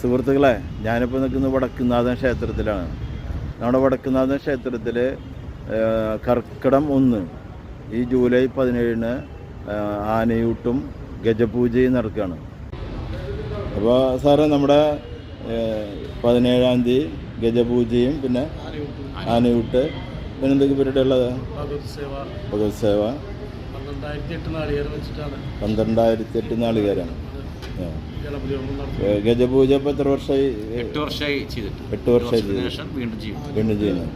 സുഹൃത്തുക്കളെ, ഞാനിപ്പോൾ നിൽക്കുന്നത് വടക്കുംനാഥൻ ക്ഷേത്രത്തിലാണ്. നമ്മുടെ വടക്കുംനാഥൻ ക്ഷേത്രത്തിൽ കർക്കിടകം 1 ഈ ജൂലൈ 17 ആനയൂട്ടും ഗജപൂജയും നടക്കുകയാണ്. അപ്പോൾ സാറേ, നമ്മുടെ 17-ാം തീയതി ഗജപൂജയും പിന്നെ ആനയൂട്ട് പിന്നെ എന്തൊക്കെ പരിപാടി ഉള്ളത്? ഭഗവത് സേവ 12,008 നാളികേരാണ്. ഗജപൂജ ഇപ്പോൾ എത്ര വർഷമായി? 8 വർഷമായി ചെയ്തിട്ട്. 8 വർഷമായി വീണ്ടും ചെയ്യുന്നത്.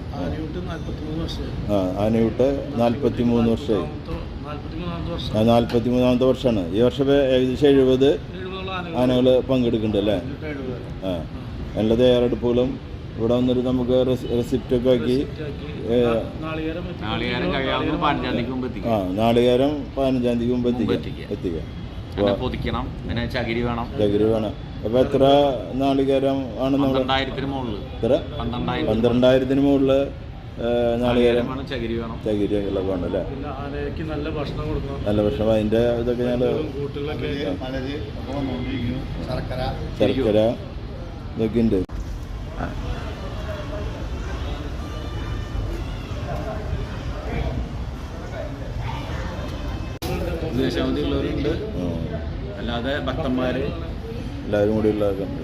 ആനയൂട്ട് 43 വർഷമായി. 43-ാമത്തെ വർഷമാണ്. ഈ വർഷം ഏകദേശം 70 ആനകൾ പങ്കെടുക്കുന്നുണ്ട് അല്ലേ? എല്ലാ തയ്യാറെടുപ്പുകളും ഇവിടെ വന്നിട്ട് നമുക്ക് റെസിപ്റ്റൊക്കെ ആക്കി നാളികേരം 15-ാം തീയതി മുമ്പ് എത്തിക്കാം. ചകിരി വേണം. അപ്പോൾ എത്ര നാളികേരം ആണ്? 12,000-ന് മുകളിൽ നാളികേരം, ചകിരി എല്ലാം വേണം അല്ലേ? നല്ല ഭക്ഷണം. അതിൻ്റെ ഇതൊക്കെ ഞങ്ങൾ ശർക്കര ഇതൊക്കെ ഉണ്ട്. ദേശാവധിയുള്ളവരുണ്ട്, അല്ലാതെ ഭക്തന്മാർ എല്ലാവരും കൂടി ഉള്ളതൊക്കെ ഉണ്ട്.